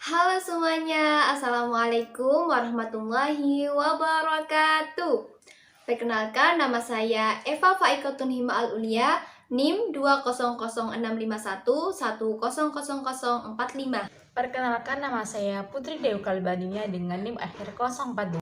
Halo semuanya, Assalamualaikum warahmatullahi wabarakatuh. Perkenalkan, nama saya Eva Faikotun Hima Al-Ulia, NIM 2006161000045. Perkenalkan, nama saya Putri Dewi Kalbaninya dengan NIM akhir 042.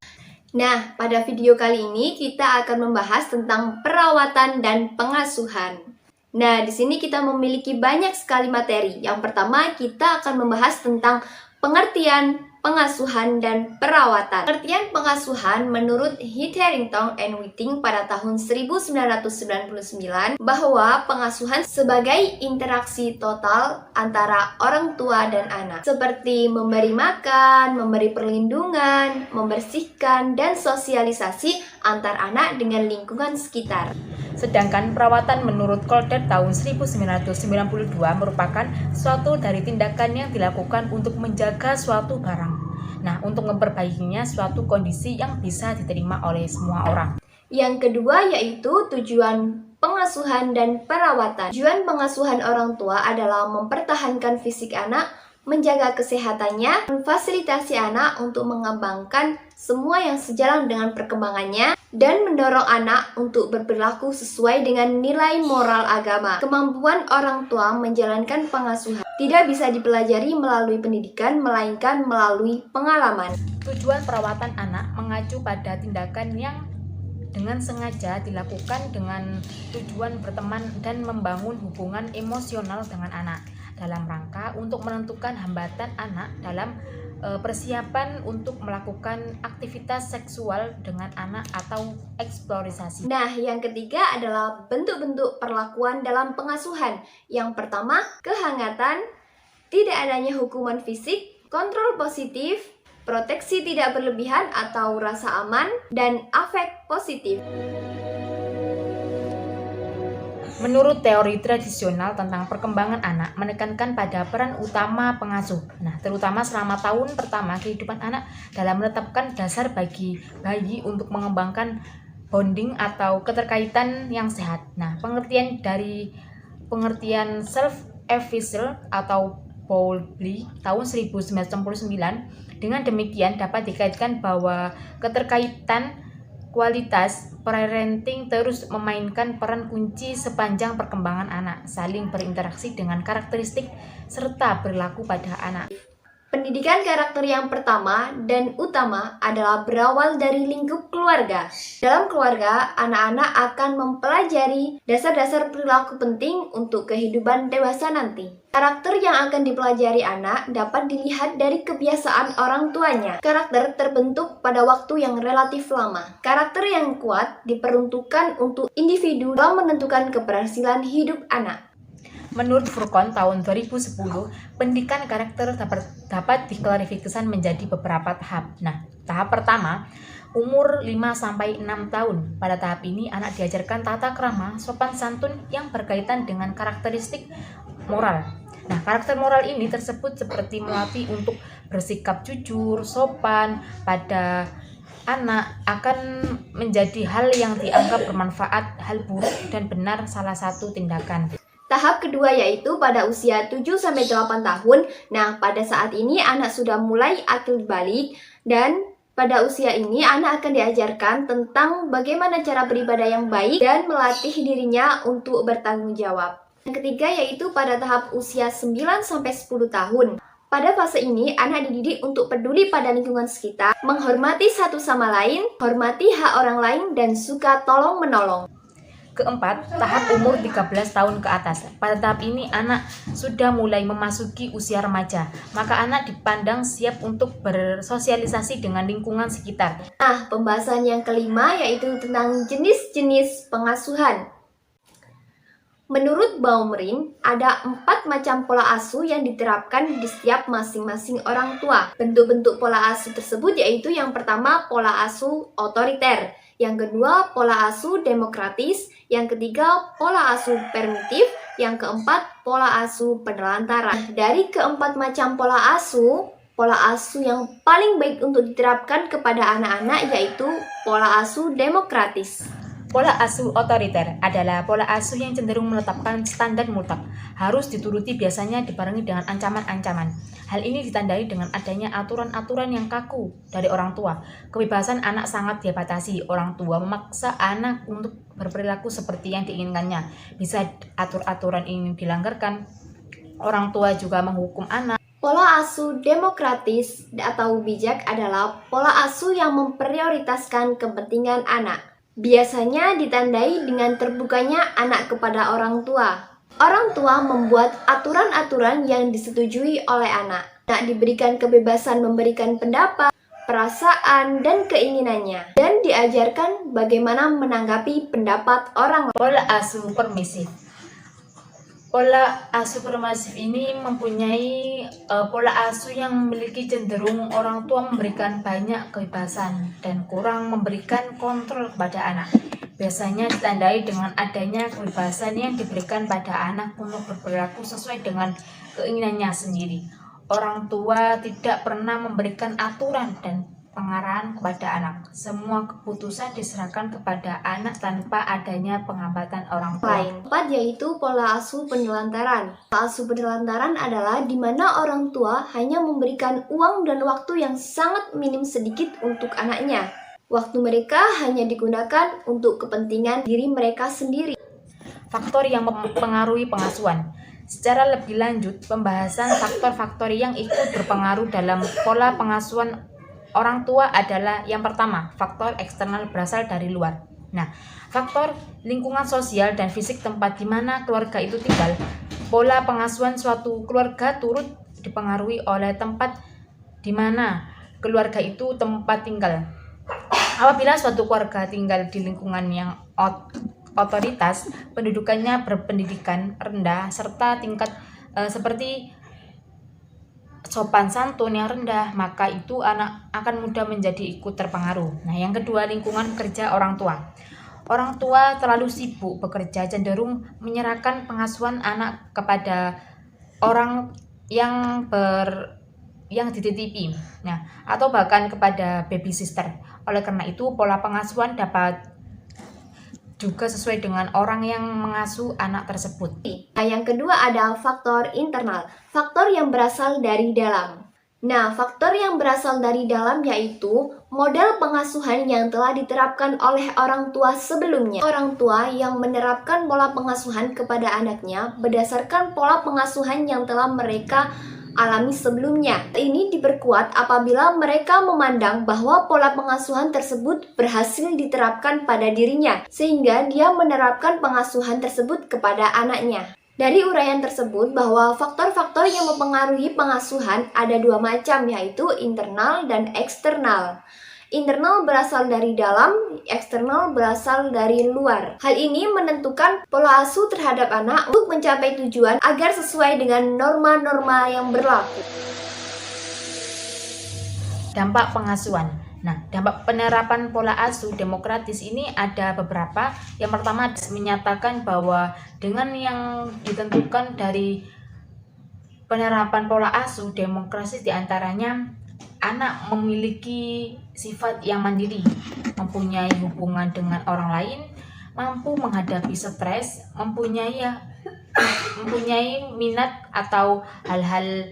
Nah, pada video kali ini kita akan membahas tentang perawatan dan pengasuhan. Nah, di sini kita memiliki banyak sekali materi. Yang pertama, kita akan membahas tentang pengertian pengasuhan dan perawatan. Pengertian pengasuhan menurut Heath Harrington and Whiting pada tahun 1999 bahwa pengasuhan sebagai interaksi total antara orang tua dan anak, seperti memberi makan, memberi perlindungan, membersihkan, dan sosialisasi antar anak dengan lingkungan sekitar. Sedangkan perawatan menurut Calder tahun 1992 merupakan suatu dari tindakan yang dilakukan untuk menjaga suatu barang. Nah, untuk memperbaikinya suatu kondisi yang bisa diterima oleh semua orang. Yang kedua yaitu tujuan pengasuhan dan perawatan. Tujuan pengasuhan orang tua adalah mempertahankan fisik anak, menjaga kesehatannya, memfasilitasi anak untuk mengembangkan semua yang sejalan dengan perkembangannya, dan mendorong anak untuk berperilaku sesuai dengan nilai moral agama. Kemampuan orang tua menjalankan pengasuhan tidak bisa dipelajari melalui pendidikan, melainkan melalui pengalaman. Tujuan perawatan anak mengacu pada tindakan yang dengan sengaja dilakukan dengan tujuan berteman dan membangun hubungan emosional dengan anak dalam rangka untuk menentukan hambatan anak dalam persiapan untuk melakukan aktivitas seksual dengan anak atau eksplorisasi. Nah, yang ketiga adalah bentuk-bentuk perlakuan dalam pengasuhan. Yang pertama, kehangatan, tidak adanya hukuman fisik, kontrol positif, proteksi tidak berlebihan atau rasa aman, dan afek positif. Menurut teori tradisional tentang perkembangan anak menekankan pada peran utama pengasuh. Nah, terutama selama tahun pertama kehidupan anak dalam menetapkan dasar bagi bayi untuk mengembangkan bonding atau keterkaitan yang sehat. Nah, pengertian self-efficacy atau Bowlby tahun 1969 dengan demikian dapat dikaitkan bahwa keterkaitan kualitas parenting terus memainkan peran kunci sepanjang perkembangan anak, saling berinteraksi dengan karakteristik serta berlaku pada anak. Pendidikan karakter yang pertama dan utama adalah berawal dari lingkup keluarga. Dalam keluarga, anak-anak akan mempelajari dasar-dasar perilaku penting untuk kehidupan dewasa nanti. Karakter yang akan dipelajari anak dapat dilihat dari kebiasaan orang tuanya. Karakter terbentuk pada waktu yang relatif lama. Karakter yang kuat diperuntukkan untuk individu dalam menentukan keberhasilan hidup anak. Menurut Furqon tahun 2010, pendidikan karakter dapat diklarifikasikan menjadi beberapa tahap. Nah, tahap pertama, umur 5-6 tahun. Pada tahap ini, anak diajarkan tata krama, sopan santun yang berkaitan dengan karakteristik moral. Nah, karakter moral ini tersebut seperti melatih untuk bersikap jujur, sopan pada anak akan menjadi hal yang dianggap bermanfaat, hal buruk dan benar salah satu tindakan. Tahap kedua yaitu pada usia 7-8 tahun. Nah, pada saat ini anak sudah mulai akil balik dan pada usia ini anak akan diajarkan tentang bagaimana cara beribadah yang baik dan melatih dirinya untuk bertanggung jawab. Yang ketiga yaitu pada tahap usia 9-10 tahun. Pada fase ini, anak dididik untuk peduli pada lingkungan sekitar, menghormati satu sama lain, hormati hak orang lain, dan suka tolong-menolong. Keempat, tahap umur 13 tahun ke atas. Pada tahap ini anak sudah mulai memasuki usia remaja, maka anak dipandang siap untuk bersosialisasi dengan lingkungan sekitar. Nah, pembahasan yang kelima yaitu tentang jenis-jenis pengasuhan. Menurut Baumrind, ada 4 macam pola asuh yang diterapkan di setiap masing-masing orang tua. Bentuk-bentuk pola asuh tersebut yaitu yang pertama pola asuh otoriter, yang kedua pola asuh demokratis, yang ketiga pola asuh permitif, yang keempat pola asuh penelantaran. Dari keempat macam pola asuh yang paling baik untuk diterapkan kepada anak-anak yaitu pola asuh demokratis. Pola asuh otoriter adalah pola asuh yang cenderung menetapkan standar mutlak, harus dituruti, biasanya dibarengi dengan ancaman-ancaman. Hal ini ditandai dengan adanya aturan-aturan yang kaku dari orang tua. Kebebasan anak sangat dibatasi. Orang tua memaksa anak untuk berperilaku seperti yang diinginkannya. Bisa aturan ini dilanggarkan, orang tua juga menghukum anak. Pola asuh demokratis atau bijak adalah pola asuh yang memprioritaskan kepentingan anak. Biasanya ditandai dengan terbukanya anak kepada orang tua. Orang tua membuat aturan-aturan yang disetujui oleh anak. Anak diberikan kebebasan memberikan pendapat, perasaan, dan keinginannya, dan diajarkan bagaimana menanggapi pendapat orang lain. Pola asuh permisif. Pola asuh permisif ini mempunyai pola asuh yang memiliki cenderung orang tua memberikan banyak kebebasan dan kurang memberikan kontrol kepada anak. Biasanya ditandai dengan adanya kebebasan yang diberikan pada anak untuk berperilaku sesuai dengan keinginannya sendiri. Orang tua tidak pernah memberikan aturan dan pengarahan kepada anak. Semua keputusan diserahkan kepada anak tanpa adanya penghambatan orang tua. Keempat yaitu pola asuh penelantaran. Pola asuh penelantaran adalah di mana orang tua hanya memberikan uang dan waktu yang sangat minim sedikit untuk anaknya. Waktu mereka hanya digunakan untuk kepentingan diri mereka sendiri. Faktor yang mempengaruhi pengasuhan. Secara lebih lanjut, pembahasan faktor-faktor yang ikut berpengaruh dalam pola pengasuhan orang tua adalah yang pertama, faktor eksternal berasal dari luar. Nah, faktor lingkungan sosial dan fisik tempat di mana keluarga itu tinggal. Pola pengasuhan suatu keluarga turut dipengaruhi oleh tempat di mana keluarga itu tempat tinggal. Apabila suatu keluarga tinggal di lingkungan yang otoritas, pendudukannya berpendidikan rendah, serta tingkat seperti sopan santun yang rendah, maka itu anak akan mudah menjadi ikut terpengaruh. Nah, yang kedua, lingkungan kerja orang tua. Orang tua terlalu sibuk bekerja cenderung menyerahkan pengasuhan anak kepada orang yang dititipi, nah, atau bahkan kepada baby sister. Oleh karena itu, pola pengasuhan dapat juga sesuai dengan orang yang mengasuh anak tersebut. Nah, yang kedua ada faktor internal, faktor yang berasal dari dalam. Nah, faktor yang berasal dari dalam yaitu model pengasuhan yang telah diterapkan oleh orang tua sebelumnya. Orang tua yang menerapkan pola pengasuhan kepada anaknya berdasarkan pola pengasuhan yang telah mereka alami sebelumnya. Ini diperkuat apabila mereka memandang bahwa pola pengasuhan tersebut berhasil diterapkan pada dirinya, sehingga dia menerapkan pengasuhan tersebut kepada anaknya. Dari uraian tersebut bahwa faktor-faktor yang mempengaruhi pengasuhan ada dua macam, yaitu internal dan eksternal. Internal berasal dari dalam, eksternal berasal dari luar. Hal ini menentukan pola asuh terhadap anak untuk mencapai tujuan agar sesuai dengan norma-norma yang berlaku. Dampak pengasuhan. Nah, dampak penerapan pola asuh demokratis ini ada beberapa. Yang pertama, menyatakan bahwa dengan yang ditentukan dari penerapan pola asuh demokratis diantaranya anak memiliki sifat yang mandiri, mempunyai hubungan dengan orang lain, mampu menghadapi stres, mempunyai minat atau hal-hal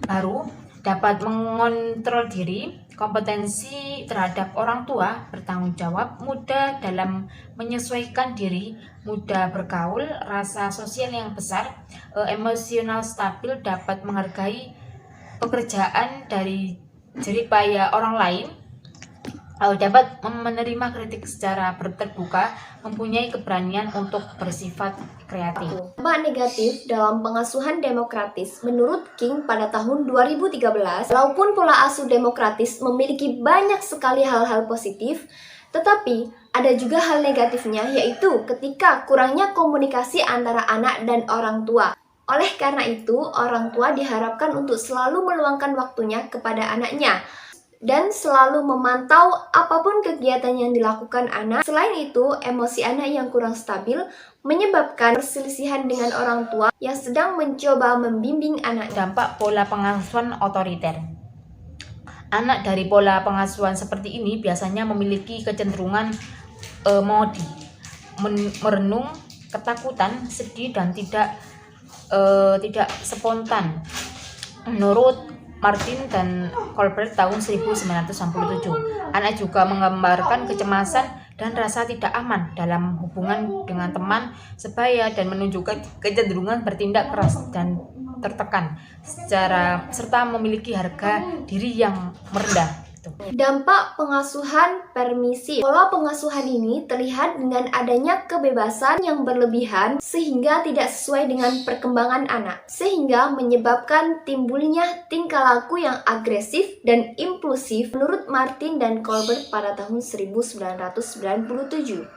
baru, dapat mengontrol diri, kompetensi terhadap orang tua, bertanggung jawab, mudah dalam menyesuaikan diri, mudah bergaul, rasa sosial yang besar, emosional stabil, dapat menghargai pekerjaan dari jeripaya orang lain, dapat menerima kritik secara terbuka, mempunyai keberanian untuk bersifat kreatif. Dampak negatif dalam pengasuhan demokratis menurut King pada tahun 2013, walaupun pola asuh demokratis memiliki banyak sekali hal-hal positif, tetapi ada juga hal negatifnya, yaitu ketika kurangnya komunikasi antara anak dan orang tua. Oleh karena itu, orang tua diharapkan untuk selalu meluangkan waktunya kepada anaknya dan selalu memantau apapun kegiatan yang dilakukan anak. Selain itu, emosi anak yang kurang stabil menyebabkan perselisihan dengan orang tua yang sedang mencoba membimbing anak. Dampak pola pengasuhan otoriter. Anak dari pola pengasuhan seperti ini biasanya memiliki kecenderungan Maudie, merenung, ketakutan, sedih, dan tidak spontan. Menurut Martin dan Colbert tahun 1967, anak juga menggambarkan kecemasan dan rasa tidak aman dalam hubungan dengan teman sebaya dan menunjukkan kecenderungan bertindak keras dan tertekan serta memiliki harga diri yang merendah. Dampak pengasuhan permisif. Pola pengasuhan ini terlihat dengan adanya kebebasan yang berlebihan sehingga tidak sesuai dengan perkembangan anak, sehingga menyebabkan timbulnya tingkah laku yang agresif dan impulsif menurut Martin dan Colbert pada tahun 1997.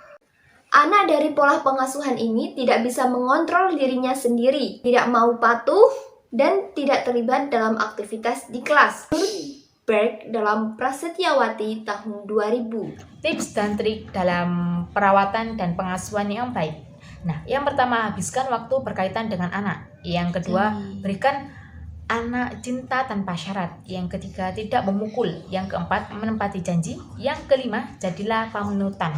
Anak dari pola pengasuhan ini tidak bisa mengontrol dirinya sendiri, tidak mau patuh, dan tidak terlibat dalam aktivitas di kelas. Berg dalam Prasetyawati tahun 2000. Tips dan trik dalam perawatan dan pengasuhan yang baik. Nah, yang pertama, habiskan waktu berkaitan dengan anak. Yang kedua, berikan anak cinta tanpa syarat. Yang ketiga, tidak memukul. Yang keempat, menempati janji. Yang kelima, jadilah panutan.